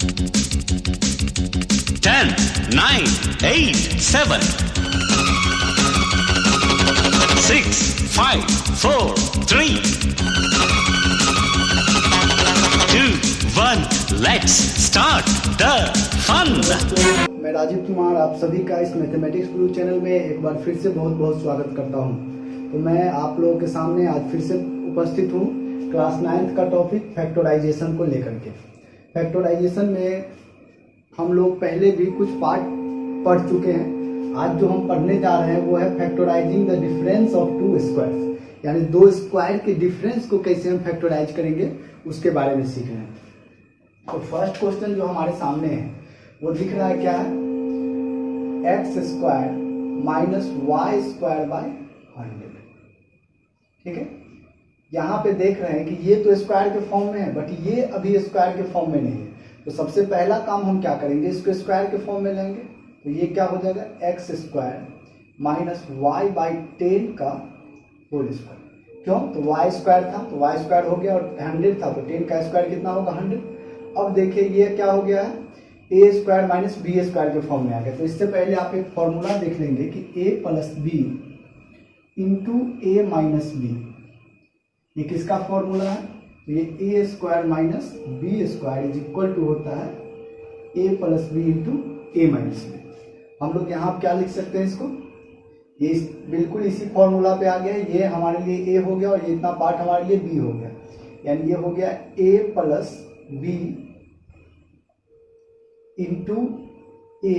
10, 9, 8, 7, 6, 5, 4, 3, 2, 1. Let's start the fun. मैं राजीव कुमार आप सभी का इस मैथमेटिक्स गुरु चैनल में एक बार फिर से बहुत बहुत स्वागत करता हूं। तो मैं आप लोगों के सामने आज फिर से उपस्थित हूं क्लास 9th का टॉपिक फैक्टराइजेशन को लेकर के। फैक्टराइजेशन में हम लोग पहले भी कुछ पार्ट पढ़ चुके हैं। आज जो हम पढ़ने जा रहे हैं वो है factorising the difference of to squares, यानी दो स्क्वायर के डिफरेंस को कैसे हम फैक्टराइज करेंगे उसके बारे में सीख रहे हैं। तो फर्स्ट क्वेश्चन जो हमारे सामने है वो दिख रहा है क्या है, x square minus y square by 100। ठीक है, यहाँ पे देख रहे हैं कि ये तो स्क्वायर के फॉर्म में है बट ये अभी स्क्वायर के फॉर्म में नहीं है। तो सबसे पहला काम हम क्या करेंगे, इसको स्क्वायर के फॉर्म में लेंगे। तो ये क्या हो जाएगा, x square minus y by 10 का होल स्क्वायर। क्यों, तो वाई स्क्वायर था तो वाई स्क्वायर हो गया और 100 था तो 10 का स्क्वायर कितना होगा 100। अब देखिए ये क्या हो गया है, ए स्क्वायर माइनस बी स्क्वायर के फॉर्म में आ गया। तो इससे पहले आप एक फॉर्मूला देख लेंगे कि A plus B into A minus B, ये किसका फॉर्मूला है, तो ये A square minus B square is equal to होता है A plus B into A minus B. हम लोग यहाँ क्या लिख सकते हैं इसको, ये बिल्कुल इसी फॉर्मूला पे आ गया। ये हमारे लिए ए हो गया और ये इतना पार्ट हमारे लिए बी हो गया, यानी ये हो गया A plus B into A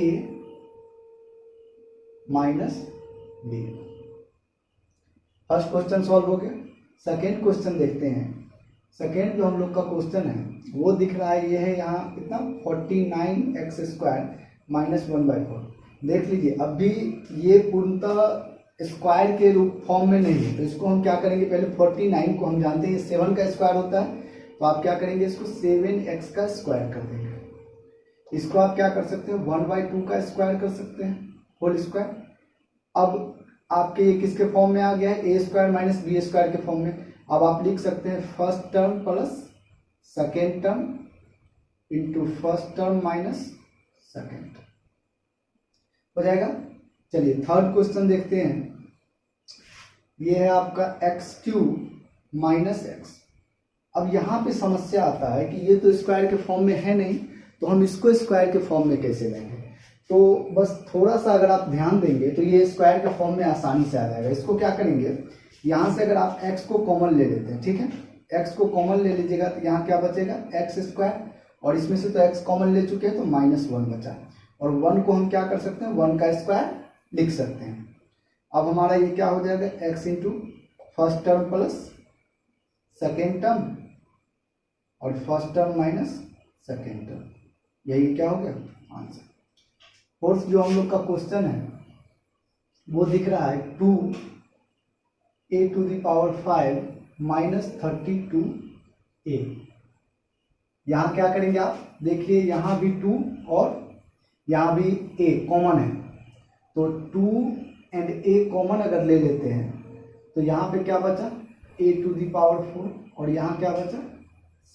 minus B. First question solve हो गया। सेकेंड क्वेश्चन देखते हैं। सेकेंड जो हम लोग का क्वेश्चन है वो दिख रहा है, ये है यहाँ कितना 49 एक्स स्क्वायर माइनस 1/4। देख लीजिए अभी ये पूर्णतः स्क्वायर के रूप फॉर्म में नहीं है। तो इसको हम क्या करेंगे, पहले 49 को हम जानते हैं 7 का स्क्वायर होता है, तो आप क्या करेंगे, इसको 7x का स्क्वायर कर देंगे। इसको आप क्या कर सकते हैं, 1/2 का स्क्वायर कर सकते हैं होल स्क्वायर। अब आपके ये किसके फॉर्म में आ गया है, ए स्क्वायर माइनस बी स्क्वायर के फॉर्म में। अब आप लिख सकते हैं first term plus second term into first term minus second term हो जाएगा। चलिए थर्ड क्वेश्चन देखते हैं। ये है आपका एक्स क्यूब माइनस एक्स। अब यहाँ पे समस्या आता है कि ये तो स्क्वायर के फॉर्म में है नहीं, तो हम इसको स्क्वायर के फॉर्म में कैसे लेंगे। तो बस थोड़ा सा अगर आप ध्यान देंगे तो ये स्क्वायर के फॉर्म में आसानी से आ जाएगा। इसको क्या करेंगे, यहाँ से अगर आप x को कॉमन ले लेते हैं, ठीक है, x को कॉमन ले लीजिएगा तो यहाँ क्या बचेगा एक्स स्क्वायर, और इसमें से तो x कॉमन ले चुके हैं तो -1 बचा, और 1 को हम क्या कर सकते हैं 1 का स्क्वायर लिख सकते हैं। अब हमारा ये क्या हो जाएगा, x into first term plus second term और first term minus second term, यही क्या हो गया आंसर। फोर्थ जो हम लोग का क्वेश्चन है वो दिख रहा है 2a⁵ माइनस 32a। यहाँ क्या करेंगे आप देखिए, यहाँ भी 2 और यहाँ भी a कॉमन है, तो 2 एंड a कॉमन अगर ले लेते हैं तो यहाँ पे क्या बचा a⁴ और यहाँ क्या बचा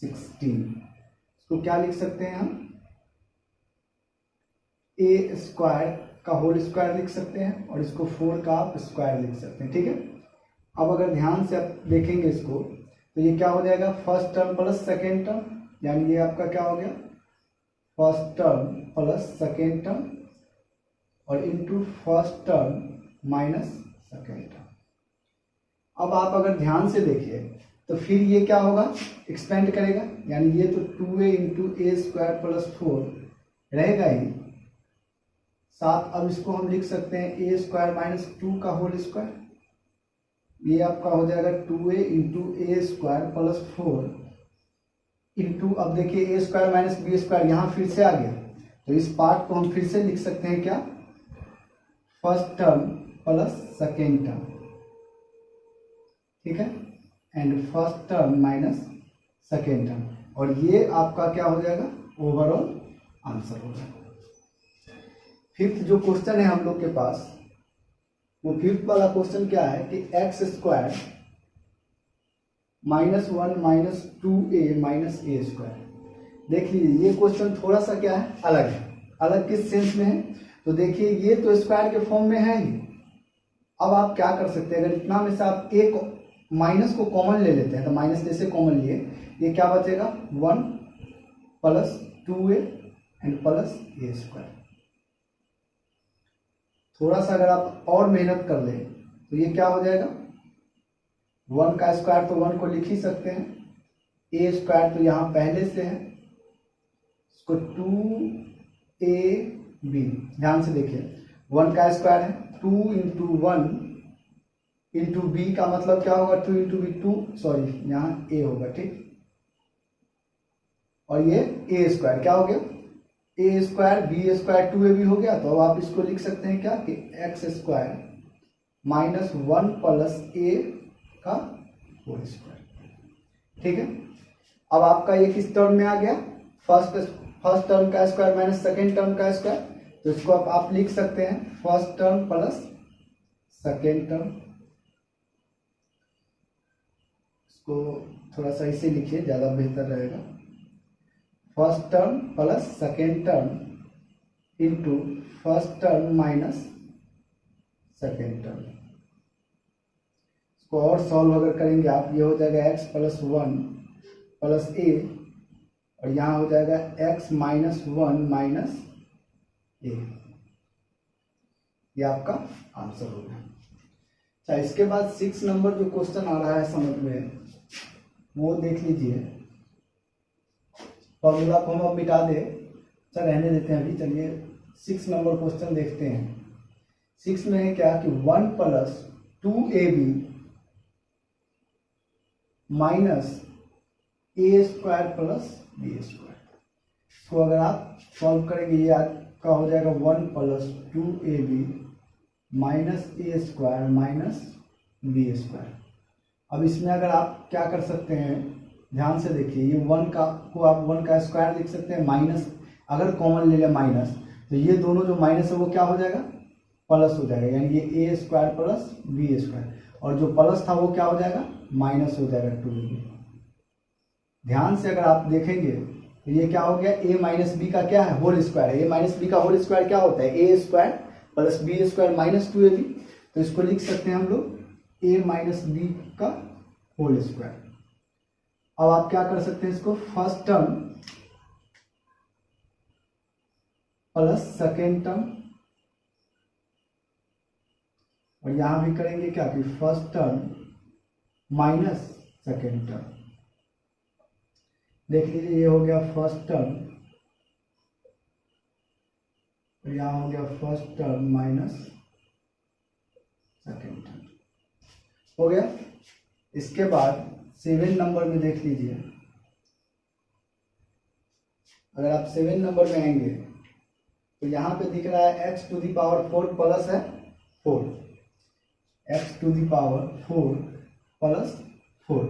16। इसको क्या लिख सकते हैं हम, ए स्क्वायर का होल स्क्वायर लिख सकते हैं और इसको 4 का आप स्क्वायर लिख सकते हैं। ठीक है, अब अगर ध्यान से आप देखेंगे इसको तो ये क्या हो जाएगा, first term plus second term, यानी ये आपका क्या हो गया first term plus second term और into first term minus second term. अब आप अगर ध्यान से देखिए तो फिर ये क्या होगा, एक्सपेंड करेगा, यानी ये तो 2a इंटू ए स्क्वायर प्लस 4 रहेगा ही साथ। अब इसको हम लिख सकते हैं ए स्क्वायर माइनस 2 का होल स्क्वायर, ये आपका हो जाएगा 2a इंटू ए स्क्वायर प्लस 4 इंटू, अब देखिए ए स्क्वायर माइनस बी स्क्वायर यहाँ फिर से आ गया, तो इस पार्ट को हम फिर से लिख सकते हैं क्या, first term plus second term, ठीक है, and first term minus second term, और ये आपका क्या हो जाएगा ओवरऑल आंसर हो जाएगा। फिफ्थ जो क्वेश्चन है हम लोग के पास, वो फिफ्थ वाला क्वेश्चन क्या है कि x square -1 -2a -a square, देख लीजिए ये क्वेश्चन थोड़ा सा क्या है, अलग है। अलग किस सेंस में है, तो देखिए ये तो स्क्वायर के फॉर्म में है ही। अब आप क्या कर सकते हैं, अगर इतना में से आप एक माइनस को कॉमन ले लेते हैं, तो माइनस जैसे कॉमन लिए, ये क्या बचेगा 1 plus 2a and plus a square. थोड़ा सा अगर आप और मेहनत कर ले तो ये क्या हो जाएगा, 1 का स्क्वायर तो 1 को लिख ही सकते हैं, a स्क्वायर तो यहाँ पहले से है, इसको 2ab, ध्यान से देखिए 1 का स्क्वायर है, 2 इंटू 1 इंटू बी का मतलब क्या होगा, 2 इंटू बी 2, सॉरी यहाँ a होगा, ठीक। और ये a स्क्वायर क्या हो गया, a square B square 2ab हो गया। तो अब आप इसको लिख सकते हैं क्या कि x square minus 1 plus a का होल स्क्वायर, ठीक है। अब आपका ये किस टर्म में आ गया, फर्स्ट टर्म का स्क्वायर माइनस सेकेंड टर्म का स्क्वायर। तो इसको आप लिख सकते हैं first term plus second term. इसको थोड़ा सा इसे लिखिए, ज्यादा बेहतर रहेगा। First term plus second term into first term minus second term. इसको और सॉल्व अगर करेंगे आप, ये हो जाएगा x प्लस 1 प्लस a, और यहाँ हो जाएगा x माइनस 1 माइनस a। ये आपका आंसर हो गया। अच्छा, इसके बाद 6 नंबर जो क्वेश्चन आ रहा है समझ में, वो देख लीजिए। फॉर्मूला को हम अब मिटा दे, अच्छा रहने देते हैं अभी। चलिए 6 नंबर क्वेश्चन देखते हैं। 6 में है क्या कि 1 plus 2ab minus a square plus b square. तो अगर आप सॉल्व करेंगे, ये आपका हो जाएगा 1 plus 2ab minus a square minus b square. अब इसमें अगर आप क्या कर सकते हैं, ध्यान से देखिए, ये 1 का को आप 1 का स्क्वायर लिख सकते हैं, माइनस अगर कॉमन ले लें माइनस, तो ये दोनों जो माइनस है वो क्या हो जाएगा, प्लस हो जाएगा, यानी ये a square plus b square. और जो प्लस था वो क्या हो जाएगा, माइनस हो जाएगा 2ab। ध्यान से अगर आप देखेंगे तो ये क्या हो गया, a माइनस बी का क्या है, होल स्क्वायर है। a माइनस बी का होल स्क्वायर क्या होता है, a square plus b square minus 2ab। तो इसको लिख सकते हैं हम लोग a माइनस बी का होल स्क्वायर। अब आप क्या कर सकते हैं, इसको first term plus second term, और यहां भी करेंगे क्या कि first term minus second term. देख लीजिए, ये हो गया फर्स्ट टर्म, और यहां हो गया first term minus second term, हो गया। इसके बाद 7 नंबर में देख लीजिए। अगर आप 7 नंबर में आएंगे तो यहां पे दिख रहा है x to the power 4 plus है 4, x to the power 4 plus 4।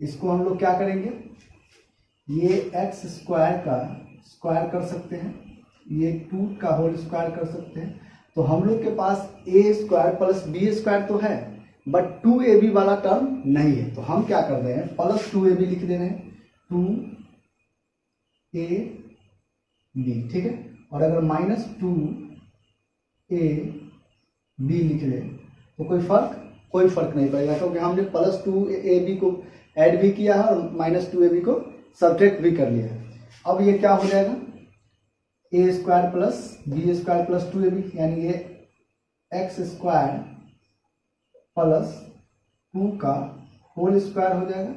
इसको हम लोग क्या करेंगे, ये x स्क्वायर का स्क्वायर कर सकते हैं, ये 2 का होल स्क्वायर कर सकते हैं। तो हम लोग के पास a square plus b square तो है, बट 2ab वाला टर्म नहीं है। तो हम क्या कर रहे हैं, प्लस 2ab लिख दे रहे हैं, 2ab, ठीक है। और अगर माइनस 2ab लिख ले तो कोई फर्क नहीं पड़ेगा, क्योंकि हमने प्लस 2ab को ऐड भी किया है और माइनस 2ab को सब्ट्रैक्ट भी कर लिया है। अब ये क्या हो जाएगा, a square plus b square plus 2ab, यानी ये x स्क्वायर प्लस 2 का होल स्क्वायर हो जाएगा,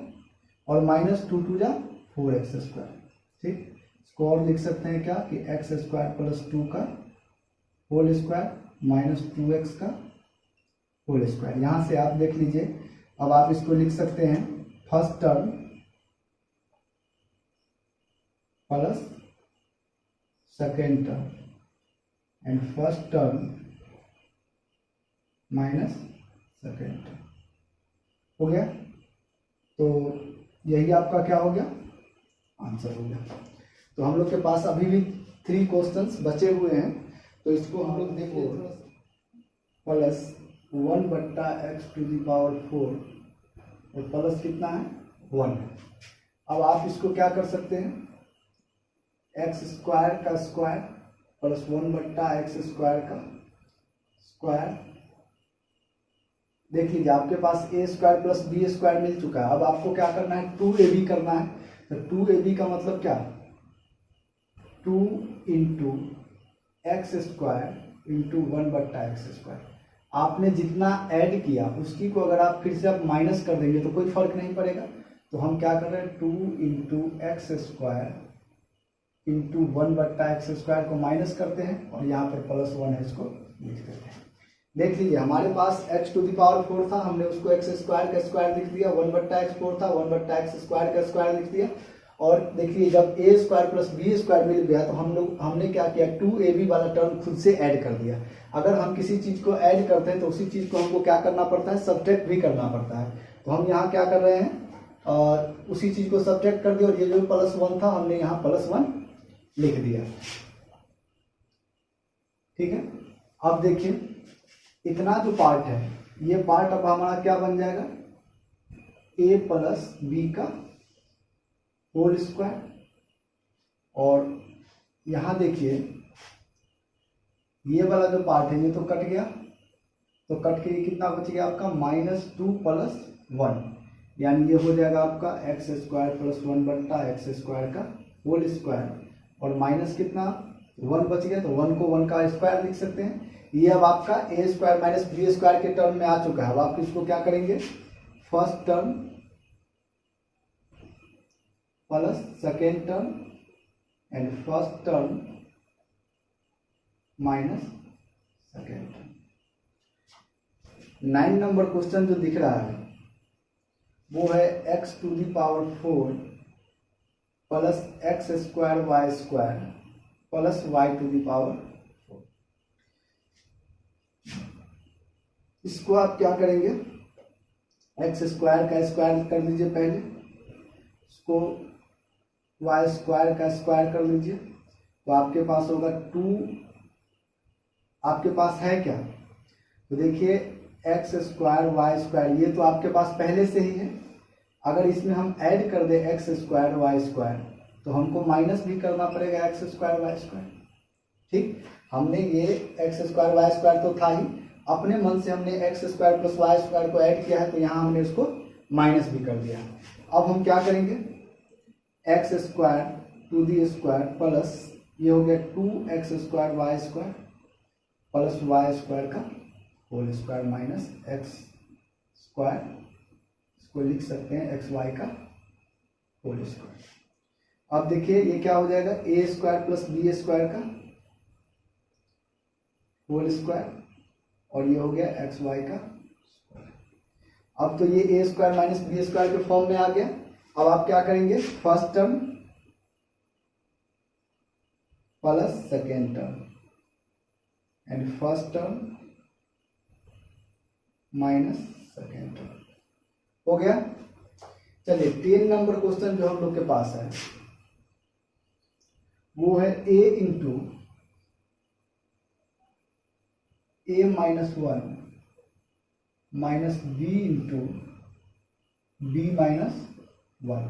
और माइनस 2 2 जा 4x स्क्वायर, ठीक। इसको और लिख सकते हैं क्या कि x स्क्वायर प्लस 2 का होल स्क्वायर माइनस 2x का होल स्क्वायर। यहाँ से आप देख लीजिए, अब आप इसको लिख सकते हैं first term plus second term and first term minus second term, हो गया। तो यही आपका क्या हो गया, आंसर हो गया। तो हम लोग के पास अभी भी 3 क्वेश्चंस बचे हुए हैं, तो इसको हम लोग देखिए, plus 1/x to the power 4 और प्लस कितना है 1। अब आप इसको क्या कर सकते हैं, एक्स स्क्वायर का स्क्वायर प्लस 1/x स्क्वायर का स्क्वायर। देख लीजिए आपके पास ए स्क्वायर प्लस बी स्क्वायर मिल चुका है। अब आपको क्या करना है, 2ab करना है। तो 2ab का मतलब क्या, 2 into x square into 1/x square. आपने जितना ऐड किया उसकी को अगर आप फिर से आप माइनस कर देंगे तो कोई फर्क नहीं पड़ेगा। तो हम क्या कर रहे हैं, 2 into x square into 1/x square को माइनस करते हैं और यहाँ पर +1 है, इसको लिख देते हैं। देख लीजिए हमारे पास x⁴ था, हमने उसको x स्क्वायर का स्क्वायर लिख दिया, 1/x4 था, 1/x स्क्वायर का स्क्वायर लिख दिया। और देखिए जब a square plus B square मिल गया तो हमने क्या किया, 2ab वाला टर्म खुद से ऐड कर दिया। अगर हम किसी चीज को ऐड करते हैं तो उसी चीज को हमको क्या करना पड़ता है, सब्ट्रैक्ट भी करना पड़ता है। तो हम यहाँ क्या कर रहे हैं, उसी चीज को सब्ट्रैक्ट कर दिया और ये जो +1 था हमने यहाँ +1 लिख दिया। ठीक है, अब देखिए इतना जो पार्ट है ये पार्ट अब हमारा क्या बन जाएगा, a प्लस बी का होल स्क्वायर। और यहां देखिए ये वाला जो पार्ट है ये तो कट गया, तो कट के ये कितना बच गया आपका, -2 + 1, यानी ये हो जाएगा आपका x square plus 1/x square का होल स्क्वायर। और माइनस कितना, 1 बच गया, तो 1 को 1 का स्क्वायर लिख सकते हैं। ये अब आपका a square minus B square के टर्म में आ चुका है। अब आप इसको क्या करेंगे, first term plus second term and first term minus second term. 9 number question जो दिख रहा है वो है x⁴ plus x square y square plus y⁴। इसको आप क्या करेंगे, एक्स स्क्वायर का स्क्वायर कर लीजिए पहले, इसको वाई स्क्वायर का स्क्वायर कर लीजिए, तो आपके पास होगा 2, आपके पास है क्या, तो देखिए एक्स स्क्वायर वाई स्क्वायर ये तो आपके पास पहले से ही है। अगर इसमें हम ऐड कर दे एक्स स्क्वायर वाई स्क्वायर तो हमको माइनस भी करना पड़ेगा एक्स स्क्वायर वाई स्क्वायर। ठीक, हमने ये एक्स स्क्वायर वाई स्क्वायर तो था ही, अपने मन से हमने x square plus Y square को ऐड किया है, तो यहाँ हमने उसको माइनस भी कर दिया। अब हम क्या करेंगे, X square to the square plus ये हो गया 2x square Y square plus Y square का whole square minus X square, इसको लिख सकते हैं एक्स वाई का होल स्क्वायर। अब देखिए ये क्या हो जाएगा, a square plus B square का होल स्क्वायर और ये हो गया एक्स वाई का स्क्वायर। अब तो ये a square minus B square के फॉर्म में आ गया। अब आप क्या करेंगे, first term plus second term and first term minus second term, हो गया। चलिए 10 नंबर क्वेश्चन जो हम लोग के पास है वो है a into a minus 1 minus b into b minus 1।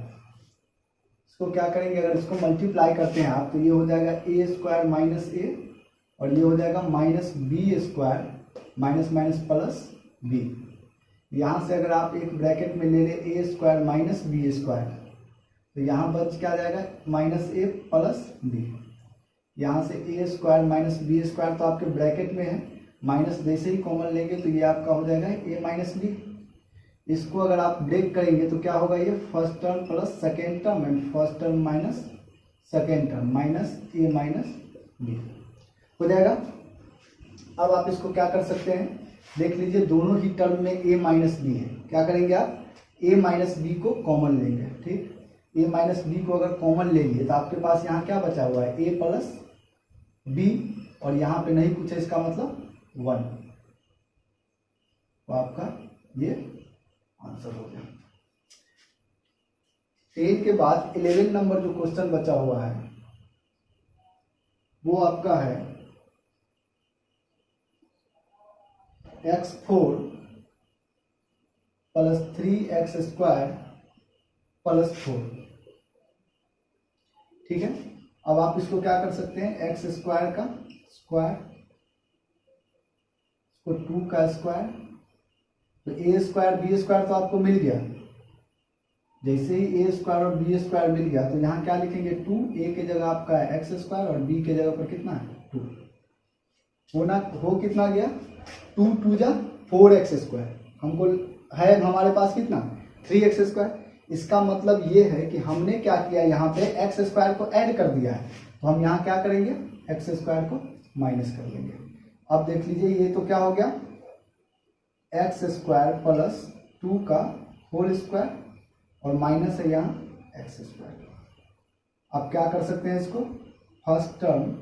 इसको क्या करेंगे, अगर इसको मल्टीप्लाई करते हैं आप तो ये हो जाएगा a स्क्वायर माइनस a और ये हो जाएगा minus B square minus minus plus b। यहाँ से अगर आप एक ब्रैकेट में ले लें a square minus B square तो यहाँ बच क्या जाएगा, माइनस a प्लस b। यहाँ से a square minus B square तो आपके ब्रैकेट में है, माइनस जैसे ही कॉमन लेंगे तो ये आपका हो जाएगा a माइनस बी। इसको अगर आप ब्रेक करेंगे तो क्या होगा, ये first term plus second term and first term minus second term minus a minus b हो जाएगा। अब आप इसको क्या कर सकते हैं, देख लीजिए दोनों ही टर्म में a माइनस बी है, क्या करेंगे आप a माइनस बी को कॉमन लेंगे। ठीक, a माइनस बी को अगर कॉमन ले लिए तो आपके पास यहाँ क्या बचा हुआ है, a प्लस बी और यहाँ पे नहीं कुछ है, इसका मतलब 1, तो आपका ये आंसर हो गया। 10 के बाद 11 नंबर जो क्वेश्चन बचा हुआ है वो आपका है x4 plus 3x square plus 4। ठीक है, अब आप इसको क्या कर सकते हैं, एक्स स्क्वायर का स्क्वायर, इसको 2 का स्क्वायर, तो ए स्क्वायर बी स्क्वायर तो आपको मिल गया। जैसे ही ए स्क्वायर और बी स्क्वायर मिल गया तो यहाँ क्या लिखेंगे 2, ए के जगह आपका है एक्स स्क्वायर और बी के जगह पर कितना है 2। होना हो कितना गया 2 2 जा 4x स्क्वायर, हमको है हमारे पास कितना 3x स्क्वायर। इसका मतलब ये है कि हमने क्या किया यहाँ पे एक्स स्क्वायर को ऐड कर दिया है, तो हम यहाँ क्या करेंगे एक्स स्क्वायर को माइनस कर लेंगे। अब देख लीजिए ये तो क्या हो गया एक्स स्क्वायर प्लस 2 का होल स्क्वायर और माइनस है यहाँ एक्स स्क्वायर। अब क्या कर सकते हैं इसको, first term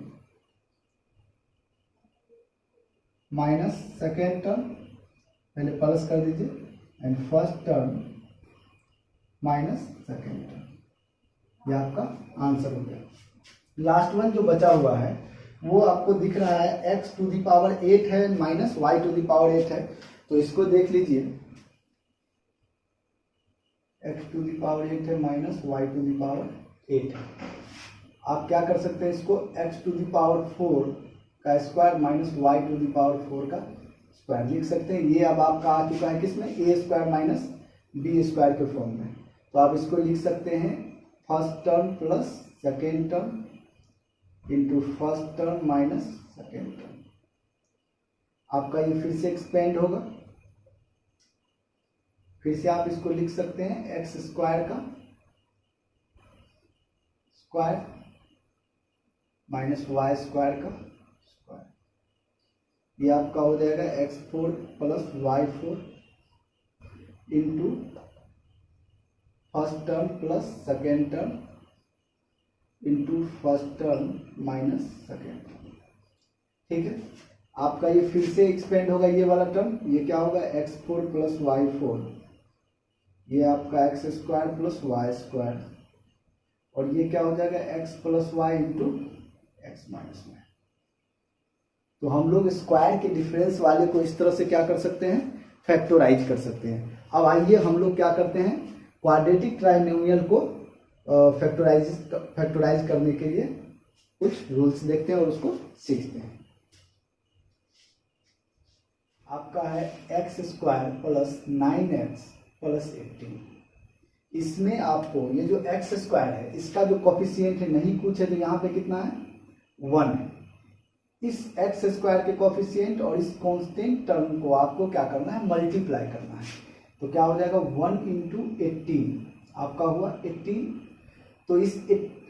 minus second term, पहले प्लस कर दीजिए, and first term minus second term, ये आपका आंसर हो गया। लास्ट वन जो बचा हुआ है वो आपको दिख रहा है x टू दी पावर 8 है minus y to the power 8 है, तो इसको देख लीजिए x टू दी पावर 8 है minus y to the power 8 है। आप क्या कर सकते हैं इसको x टू दी पावर 4 का square minus y to the power 4 का स्क्वायर लिख सकते हैं। ये अब आपका आ चुका है किसमें a square minus b square के फॉर्म में, तो आप इसको लिख सकते हैं first term plus second term into first term minus second term. आपका ये फिर से एक्सपेंड होगा, फिर से आप इसको लिख सकते हैं एक्स स्क्वायर का स्क्वायर माइनस वाई स्क्वायर का स्क्वायर, ये आपका हो जाएगा x4 plus y4 into first term plus second term into first term minus second term. ठीक है, आपका ये फिर से एक्सपेंड होगा ये वाला टर्म, ये क्या होगा x4 प्लस y4, ये आपका x square plus Y square, और ये क्या हो जाएगा x plus y into x minus y. तो हम लोग स्क्वायर के डिफरेंस वाले को इस तरह से क्या कर सकते हैं फैक्टराइज कर सकते हैं। अब आइए हम लोग क्या करते हैं क्वाड्रेटिक ट्राइनोमियल को फैक्टराइज करने के लिए कुछ रूल्स देखते हैं और उसको सीखते हैं। आपका है x square plus 9x plus 18, इसमें आपको ये जो एक्स स्क्वायर है इसका जो कॉफिशिएंट है नहीं कुछ है, तो यहाँ पे कितना है 1 है। इस एक्स स्क्वायर के कॉफिशिएंट और इस कांस्टेंट टर्म को आपको क्या करना है मल्टीप्लाई करना है, तो क्या हो जाएगा 1 इंटू 18 आपका हुआ 18। तो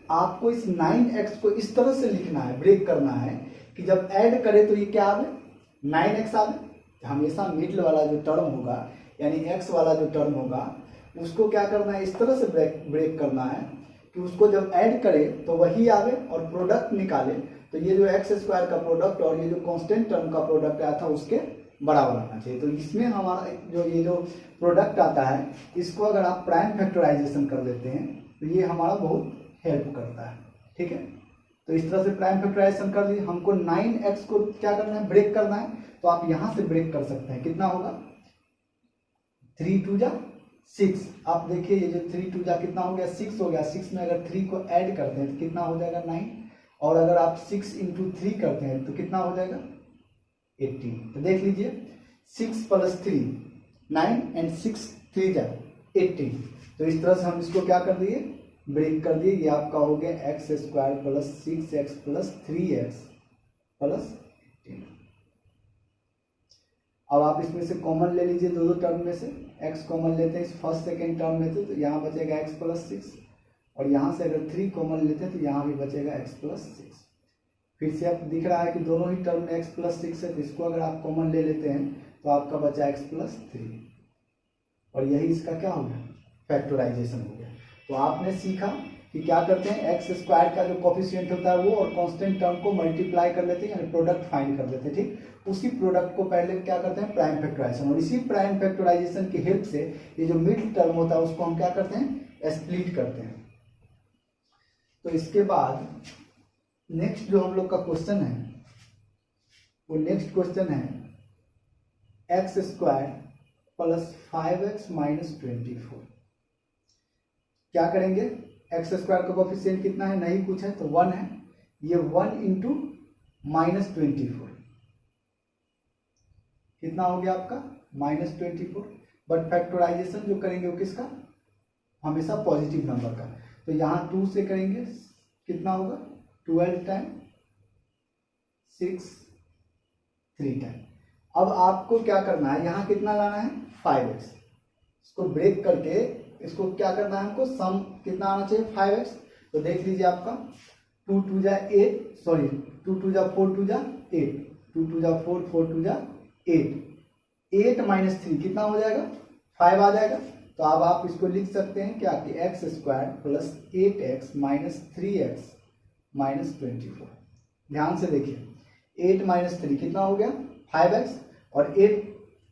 आपको इस 9x को इस तरह से लिखना है, ब्रेक करना है कि जब ऐड करें तो ये क्या आवे 9x आवे। हमेशा मिडिल वाला जो टर्म होगा यानी x वाला जो टर्म होगा उसको क्या करना है इस तरह से ब्रेक करना है कि उसको जब ऐड करे तो वही आवे, और प्रोडक्ट निकाले तो ये जो एक्स स्क्वायर का प्रोडक्ट और ये जो कांस्टेंट टर्म का प्रोडक्ट आया था उसके बराबर आना चाहिए। तो इसमें हमारा जो प्रोडक्ट आता है इसको अगर आप प्राइम फैक्टराइजेशन कर लेते हैं तो ये हमारा बहुत हेल्प करता है। ठीक है, तो इस तरह से प्राइम फैक्टराइजेशन कर लीजिए। हमको 9x को क्या करना है ब्रेक करना है, तो आप यहां से ब्रेक कर सकते हैं। कितना होगा 3 2 जा 6। आप देखिए ये जो 3 2 जा कितना हो गया 6 हो गया। 6 में अगर 3 को ऐड करते हैं तो कितना हो जाएगा 9, और अगर आप 6 इंटू 3 करते हैं तो कितना हो जाएगा 18। तो देख लीजिए 6 प्लस 3 9 एंड 6 3 जा 18। तो इस तरह से हम इसको क्या कर दिए ब्रेक कर दिए। ये आपका हो गया x square plus 6x plus 3x plus 18। अब आप इसमें से कॉमन ले लीजिए दो टर्म में से, x कॉमन लेते हैं इस फर्स्ट सेकेंड टर्म में से, तो यहाँ बचेगा x प्लस 6, और यहाँ से अगर 3 कॉमन लेते हैं तो यहाँ भी बचेगा x प्लस 6। फिर से अब दिख रहा है कि दोनों ही टर्म में x प्लस 6 है, तो इसको अगर आप कॉमन ले लेते हैं तो आपका बचा x प्लस 3, और यही इसका क्या हो गया फैक्टराइजेशन हो गया। तो आपने सीखा कि क्या करते हैं एक्स स्क्वायर का जो कोफिशिएंट होता है वो और कांस्टेंट टर्म को मल्टीप्लाई कर लेते हैं यानी प्रोडक्ट फाइंड कर लेते हैं। ठीक, उसी प्रोडक्ट को पहले क्या करते हैं प्राइम फैक्टराइजेशन, और इसी प्राइम फैक्टराइजेशन की हेल्प से ये जो मिडिल टर्म होता है उसको हम क्या करते हैं स्प्लिट करते हैं। तो इसके बाद नेक्स्ट जो हम लोग का क्वेश्चन है वो नेक्स्ट क्वेश्चन है x square plus 5x minus 24। क्या करेंगे एक्स स्क्वायर का कोफिशिएंट कितना है, नहीं कुछ है तो 1 है, ये 1 इंटू -24 कितना हो गया आपका -24। बट फैक्टराइजेशन जो करेंगे वो किसका, हमेशा पॉजिटिव नंबर का, तो यहाँ 2 से करेंगे कितना होगा 12 टाइम 6 3 टाइम। अब आपको क्या करना है, यहाँ कितना लाना है 5x, इसको ब्रेक करके इसको क्या करना है हमको, सम कितना आना चाहिए 5x। तो देख लीजिए आपका 2 2 जा 8, सॉरी 2 2 जा 4 2 जा 8, 2 2 जा 4 4 2 जा 8, 8 - 3 कितना हो जाएगा 5 आ जाएगा। तो अब आप इसको लिख सकते हैं क्या कि x square plus 8x minus 3x minus 24। ध्यान से देखिए 8 - 3 कितना हो गया 5x, और 8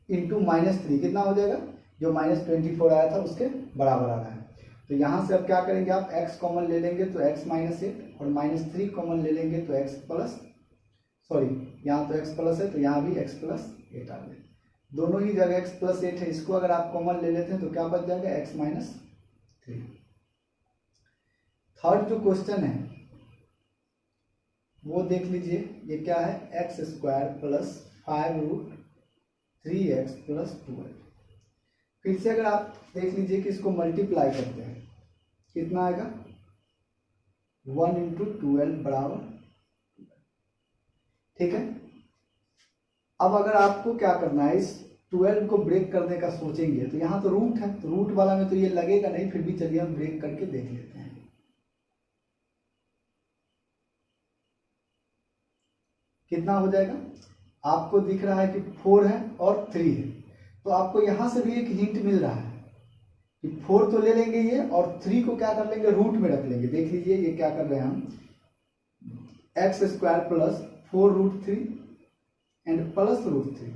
इंटू -3 कितना हो जाएगा, जो -24 आया था उसके बराबर आ रहा है। तो यहाँ से अब क्या करेंगे आप, x कॉमन ले लेंगे तो x - 8 और -3 कॉमन ले लेंगे तो x प्लस, सॉरी यहाँ तो x प्लस है तो यहाँ भी x प्लस 8 आ गया, दोनों ही जगह x प्लस 8 है, इसको अगर आप कॉमन ले लेते हैं तो क्या बच जाएगा x - 3। थर्ड जो क्वेश्चन है वो देख लीजिए, ये क्या है x square plus 5√3x plus 12। फिर से अगर आप देख लीजिए कि इसको मल्टीप्लाई करते हैं कितना आएगा 1 इंटू 12 बराबर, ठीक है। अब अगर आपको क्या करना है, इस 12 को ब्रेक करने का सोचेंगे तो यहाँ तो रूट है, तो रूट वाला में तो ये लगेगा नहीं, फिर भी चलिए हम ब्रेक करके देख लेते हैं। कितना हो जाएगा, आपको दिख रहा है कि 4 है और 3 है, तो आपको यहां से भी एक हिंट मिल रहा है कि 4 तो ले लेंगे ये, और 3 को क्या कर लेंगे रूट में रख लेंगे। देख लीजिए ये क्या कर रहे हैं हम, x square plus 4√3 and plus √3।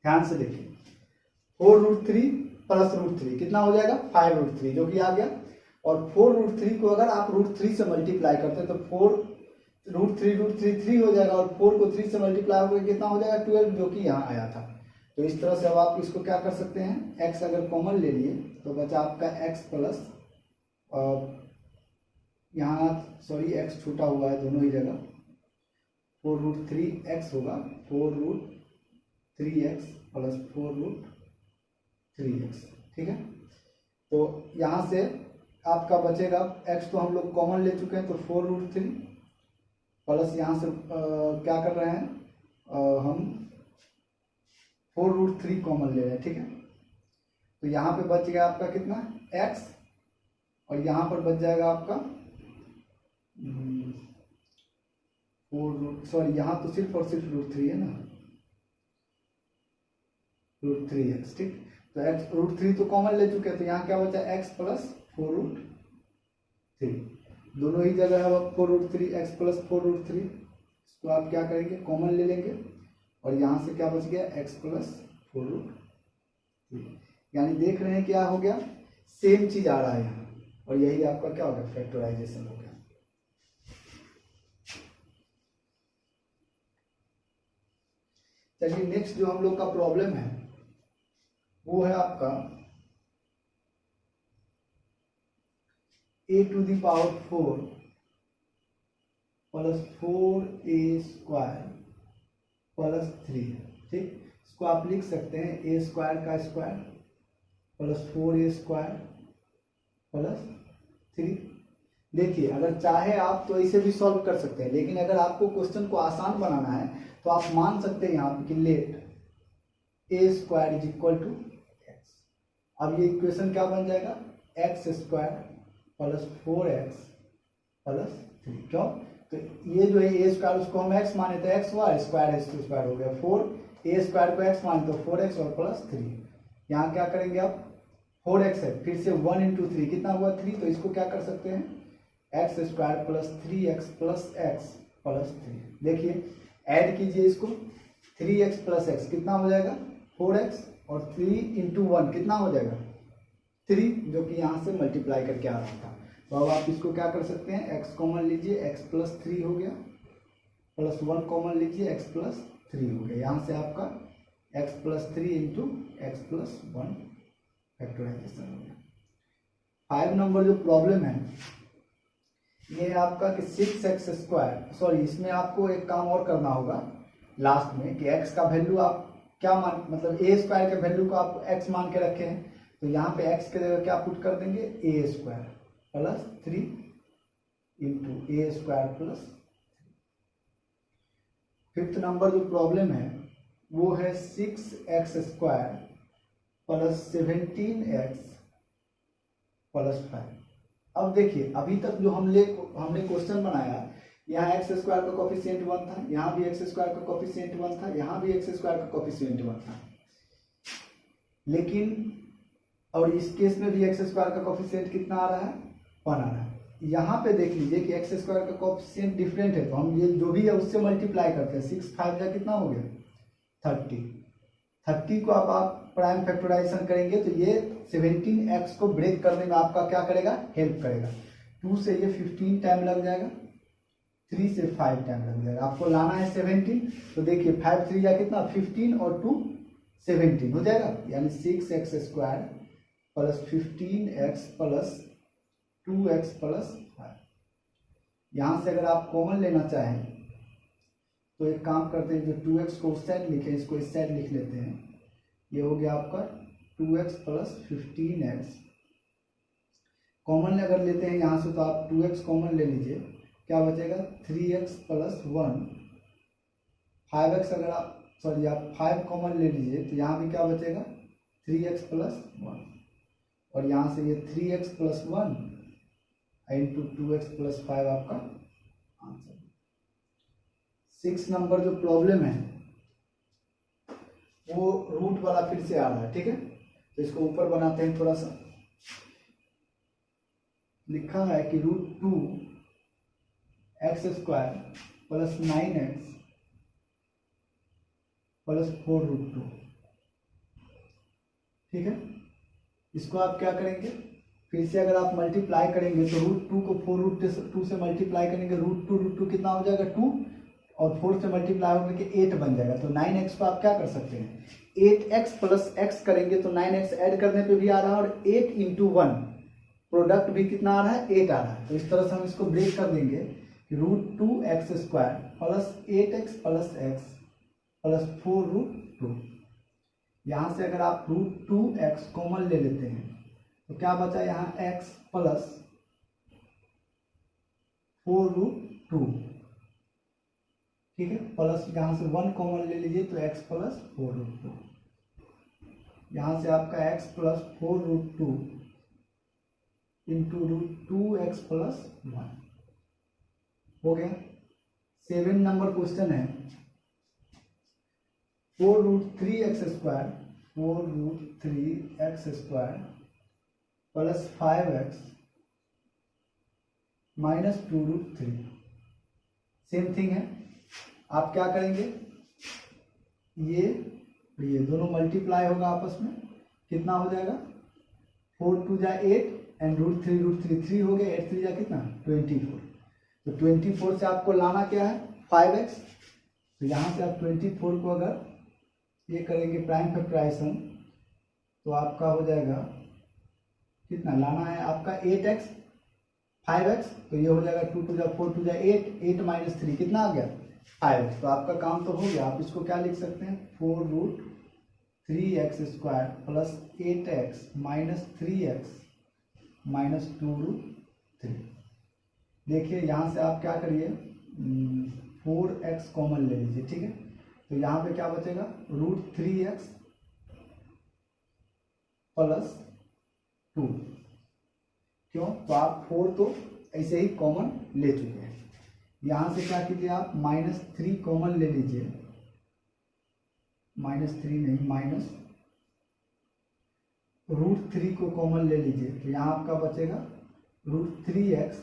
ध्यान से देखिए 4√3 प्लस √3 कितना हो जाएगा 5√3 जो कि आ गया, और 4√3 को अगर आप √3 से मल्टीप्लाई करते हैं तो 4√3 3 हो जाएगा, और 4 को 3 से मल्टीप्लाई होकर कितना हो जाएगा 12 जो कि यहाँ आया था। तो इस तरह से अब आप इसको क्या कर सकते हैं, x अगर कॉमन ले लिए तो बचा आपका x प्लस, यहाँ सॉरी x छूटा हुआ है दोनों ही जगह, 4√3x होगा 4√3x प्लस 4√3x, ठीक है। तो यहाँ से आपका बचेगा x तो हम लोग कॉमन ले चुके हैं तो 4√3 प्लस यहाँ से क्या कर रहे हैं हम 4√3 कॉमन ले रहे हैं, ठीक है। तो यहाँ पे बच गया आपका कितना x, और यहाँ पर बच जाएगा आपका 4 सॉरी यहाँ तो सिर्फ और सिर्फ √3 है ना, √3x, ठीक। तो x √3 तो कॉमन ले चुके हैं, तो यहाँ क्या बचा x प्लस 4√3, दोनों ही जगह है 4√3 x प्लस 4√3, इसको आप क्या करेंगे कॉमन ले लेंगे, और यहाँ से क्या बच गया x प्लस 4√3। यानी देख रहे हैं क्या हो गया, सेम चीज आ रहा है यहाँ, और यही आपका क्या हो गया फैक्टराइजेशन हो गया। चलिए नेक्स्ट जो हम लोग का प्रॉब्लम है वो है आपका a to the power 4 plus 4a square plus 3, ठीक। इसको आप लिख सकते हैं a स्क्वायर का square plus 4a square plus 3। देखिए अगर चाहे आप तो ऐसे भी सॉल्व कर सकते हैं, लेकिन अगर आपको क्वेश्चन को आसान बनाना है तो आप मान सकते हैं यहाँ कि let a square is equal to x। अब ये इक्वेशन क्या बन जाएगा x square plus 4x plus 3, क्यों, तो ये जो है ए स्क्वायर उसको हम x माने तो x हुआ, स्क्वायर है तो स्क्वायर हो गया 4, a स्क्वायर को x माने तो 4x और प्लस 3। यहाँ क्या करेंगे आप 4x है, फिर से 1 इंटू 3 कितना हुआ 3, तो इसको क्या कर सकते हैं x square plus 3x plus x plus 3। देखिए ऐड कीजिए इसको, 3x प्लस x कितना हो जाएगा 4x, और 3 इंटू 1 कितना हो जाएगा 3, जो कि यहाँ से मल्टीप्लाई करके आ रहा था। तो अब आप इसको क्या कर सकते हैं x कॉमन लीजिए, x प्लस 3 हो गया, प्लस 1 कॉमन लीजिए, x प्लस 3 हो गया। यहाँ से आपका x plus 3 into x plus 1 factorisation हो गया। 5 नंबर जो प्रॉब्लम है ये है आपका कि 6x², सॉरी इसमें आपको एक काम और करना होगा लास्ट में कि x का वैल्यू आप क्या मान, मतलब a² के वैल्यू को आप x मान के रखे हैं, तो यहाँ पे x के जगह क्या पुट कर देंगे, a² plus 3 into a² plus. 5th number जो प्रॉब्लम है वो है 6x² प्लस 17x प्लस 5। अब देखिए अभी तक जो हमने क्वेश्चन बनाया, यहाँ x² का कोफिशिएंट 1 था, यहाँ भी x² का कोफिशिएंट 1 था, यहाँ भी x² का कोफिशिएंट 1 था, लेकिन और इस केस में भी x² का कोफिशिएंट कितना आ रहा है, 1 आ रहा है। यहाँ पे देख लीजिए कि x² का कोफिशिएंट डिफरेंट है, तो हम ये जो भी है उससे मल्टीप्लाई करते हैं। 6 5 जा कितना हो गया 30 को आप प्राइम फैक्टराइजेशन करेंगे तो ये 17x को ब्रेक करने में आपका क्या करेगा, हेल्प करेगा। 2 से ये 15 टाइम लग जाएगा, 3 से 5 टाइम लग जाएगा। आपको लाना है 17, तो देखिए 5 3 या कितना 15 और 2 17 हो जाएगा, यानी 6x² plus 15x plus 2x plus 5। यहाँ से अगर आप कॉमन लेना चाहें तो एक काम करते हैं, जो 2x को उस साइड लिखे इसको इस साइड लिख लेते हैं। ये हो गया आपका 2x प्लस 15x। कॉमन अगर लेते हैं यहाँ से तो आप 2x कॉमन ले लीजिए, क्या बचेगा 3x प्लस 1। 5x अगर आप सॉरी आप 5 कॉमन ले लीजिए तो यहाँ भी क्या बचेगा 3x प्लस 1, और यहाँ से ये 3x plus 1 into 2x plus 5 आपका आंसर। 6 नंबर जो प्रॉब्लम है वो रूट वाला फिर से आ रहा है, ठीक है, तो इसको ऊपर बनाते हैं थोड़ा सा। लिखा है कि √2x² प्लस 9x प्लस 4√2, ठीक है। इसको आप क्या करेंगे, फिर से अगर आप मल्टीप्लाई करेंगे तो √2 को 4√2 से मल्टीप्लाई करेंगे, √2 कितना हो जाएगा 2, और 4 से मल्टीप्लाई होकर के 8 बन जाएगा। तो 9x को आप क्या कर सकते हैं 8x प्लस x करेंगे तो 9x ऐड करने पे भी आ रहा है, और 8 इंटू 1 प्रोडक्ट भी कितना आ रहा है 8 आ रहा है। तो इस तरह से हम इसको ब्रेक कर देंगे कि √2x² plus 8x plus x plus 4√2। यहाँ से अगर आप √2x कॉमन ले लेते हैं तो क्या बचा यहाँ x प्लस 4√2, ठीक है, प्लस यहाँ से 1 कॉमन ले लीजिए तो x प्लस 4√2। यहाँ से आपका x plus 4√2 into √2x plus 1 हो गया। 7 नंबर क्वेश्चन है 4√3x² plus 5x minus 2√3। Same thing है, आप क्या करेंगे, ये दोनों मल्टीप्लाई होगा आपस में, कितना हो जाएगा 4 2 जा 8 एंड √3 3 हो गया, 8 3 जा कितना 24। तो 24 से आपको लाना क्या है 5x, तो यहाँ से आप 24 को अगर ये करेंगे प्राइम फैक्टराइजेशन तो आपका हो जाएगा कितना, लाना है आपका 8x 5x, तो ये हो जाएगा 2 2 जा 4 2 जा 8 माइनस 3 कितना आ गया 5x। तो आपका काम तो हो गया। आप इसको क्या लिख सकते हैं 4√3x² plus 8x minus 3x minus 2√3। देखिए यहाँ से आप क्या करिए 4x कॉमन ले लीजिए, ठीक है, तो यहाँ पे क्या बचेगा √3x प्लस 2। क्यों, तो आप 4 तो ऐसे ही कॉमन ले चुके हैं। यहाँ से क्या कीजिए आप -3 कॉमन ले लीजिए, -3 नहीं माइनस √3 को कॉमन ले लीजिए, तो यहाँ आपका बचेगा √3x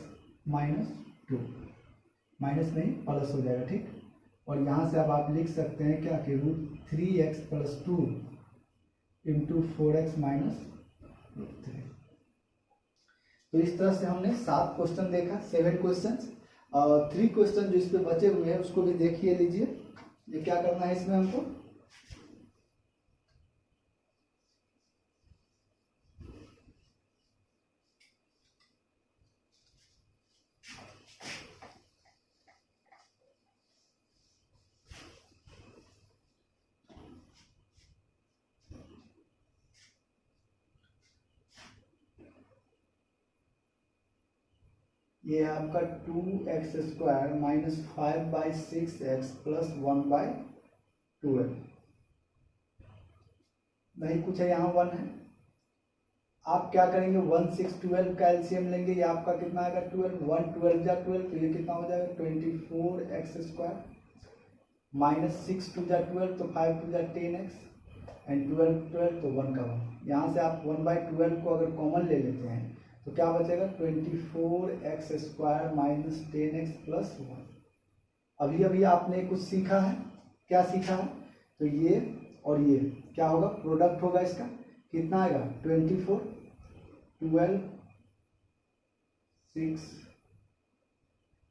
माइनस 2, माइनस नहीं प्लस हो जाएगा, ठीक। और यहाँ से अब आप लिख सकते हैं क्या कि √3x plus 2 into 4x minus √3। तो इस तरह से हमने 7 क्वेश्चन देखा, 7 क्वेश्चन, और 3 क्वेश्चन जो इस पे बचे हुए हैं उसको भी देखिए लीजिए। ये क्या करना है इसमें हमको, ये है आपका 2x² माइनस 5/6x प्लस 1/12। नहीं कुछ है, यहाँ 1 है। आप क्या करेंगे, 1 6 12 का एलसीएम लेंगे, ये आपका कितना आएगा 12, 1 12 जा 12, तो ये कितना हो जाएगा 24x² माइनस 6 2 जा 12, तो 5 2 जा 10x एंड 12 12, तो 1 का 1। यहाँ से आप 1/12 को अगर कॉमन ले लेते हैं तो क्या बचेगा 24x² माइनस 10x प्लस 1। अभी अभी आपने कुछ सीखा है, क्या सीखा है, तो ये और ये क्या होगा, प्रोडक्ट होगा इसका, कितना आएगा 24 12 6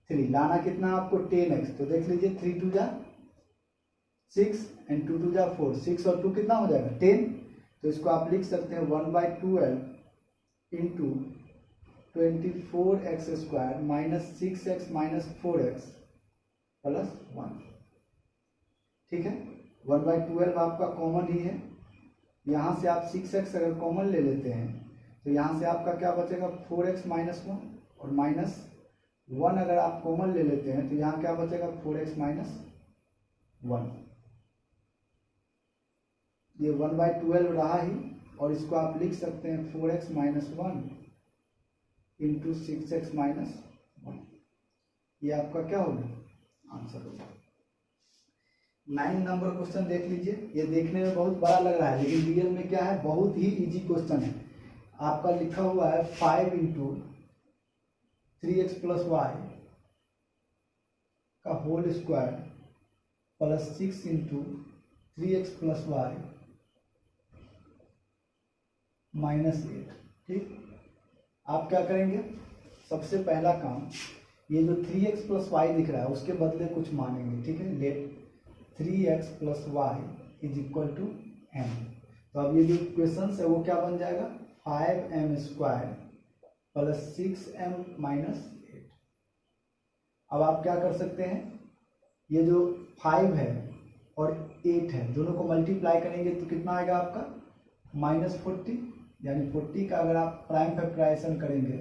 3, लाना कितना आपको 10x, तो देख लीजिए 3 2 जा 6 एंड 2 2 जा 4, 6 और 2 कितना हो जाएगा 10, तो इसको आप लिख सकते हैं 1/12 into 24x² minus 6x minus 4x plus 1। ठीक है, 1/12 आपका कॉमन ही है, यहाँ से आप 6x अगर कॉमन ले लेते हैं तो यहाँ से आपका क्या बचेगा 4x माइनस 1, और माइनस 1 अगर आप कॉमन ले लेते हैं तो यहाँ क्या बचेगा 4x माइनस 1। ये 1/12 रहा ही, और इसको आप लिख सकते हैं 4x minus 1 into 6x minus 1। ये आपका क्या होगा आंसर होगा। 9 नंबर क्वेश्चन देख लीजिए, ये देखने में बहुत बड़ा लग रहा है लेकिन रियल में क्या है, बहुत ही इजी क्वेश्चन है। आपका लिखा हुआ है 5 इंटू 3x प्लस वाई का whole square plus 6 into 3x plus y minus 8। ठीक, आप क्या करेंगे, सबसे पहला काम, ये जो 3x प्लस वाई दिख रहा है उसके बदले कुछ मानेंगे। ठीक है, let 3x plus y is equal to m। तो अब ये जो क्वेश्चन है वो क्या बन जाएगा 5m² प्लस 6m माइनस 8। अब आप क्या कर सकते हैं, ये जो 5 है और 8 है दोनों को मल्टीप्लाई करेंगे तो कितना आएगा आपका -40, यानी 40 का अगर आप प्राइम फैक्टराइजेशन करेंगे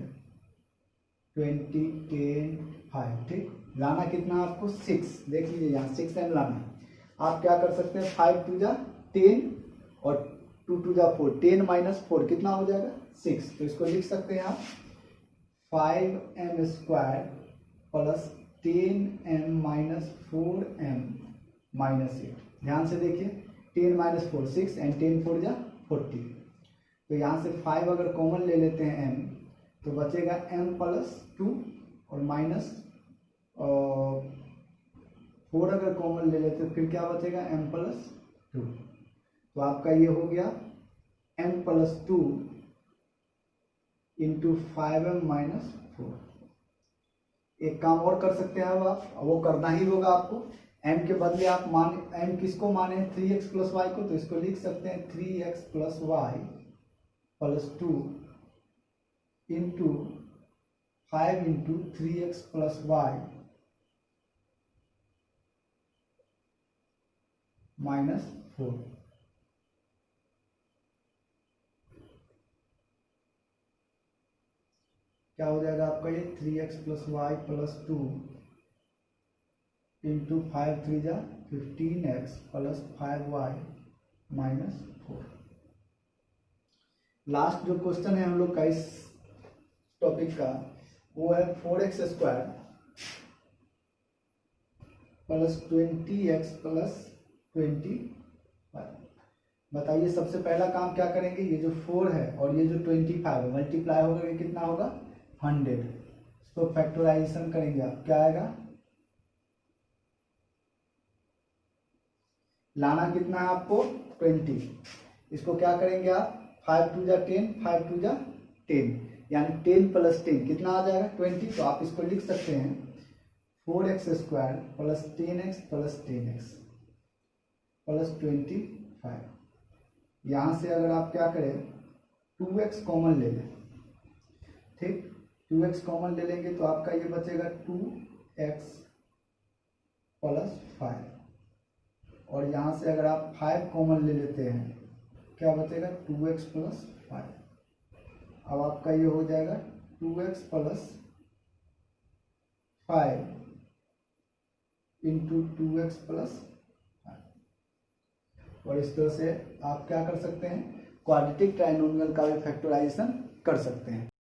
20 10 5। ठीक, लाना कितना आपको 6, देख लीजिए यहाँ 6m लाना है। आप क्या कर सकते हैं 5 2 जा 10 और 2 2 जा 4, 10 माइनस 4 कितना हो जाएगा 6, तो इसको लिख सकते हैं आप 5m² plus 10m minus 4m minus 8। ध्यान से देखिए 10 माइनस 4 6 एंड 10 4 जा 40, तो यहाँ से 5 अगर कॉमन ले लेते हैं m तो बचेगा m प्लस 2 और माइनस 4 अगर कॉमन ले लेते हैं फिर क्या बचेगा m प्लस 2। तो आपका ये हो गया m plus 2 into 5m minus 4। एक काम और कर सकते हैं, अब आप वो करना ही होगा आपको, m के बदले आप m किसको माने 3x प्लस वाई को, तो इसको लिख सकते हैं 3x plus y plus 2 into 5 into 3x plus y minus 4। क्या हो जाएगा आपका ये 3x plus y plus 2 into 5 3 जा 15x plus 5y minus 4। Last जो क्वेश्चन है हम लोग का इस टॉपिक का वो है 4x² प्लस 20x प्लस 25। बताइए सबसे पहला काम क्या करेंगे, ये जो 4 है और ये जो 25 है मल्टीप्लाई होकर ये कितना होगा 100। इसको फैक्टराइजेशन करेंगे आप, क्या आएगा, लाना कितना है आपको 20। इसको क्या करेंगे आप 5 2 जा 10 5 2 जा 10, यानी 10 प्लस 10 कितना आ जाएगा 20। तो आप इसको लिख सकते हैं 4x² plus 10x plus 10x plus 25। यहाँ से अगर आप क्या करें 2x कॉमन ले लें, ठीक, 2x कॉमन ले लेंगे तो आपका ये बचेगा 2x प्लस 5, और यहाँ से अगर आप 5 कॉमन ले लेते हैं क्या बचेगा 2x प्लस 5। अब आपका ये हो जाएगा 2x plus 5 into 2x plus 5। और इस तरह से आप क्या कर सकते हैं, क्वाड्रेटिक ट्राइनोमियल का भी फैक्टराइजेशन कर सकते हैं।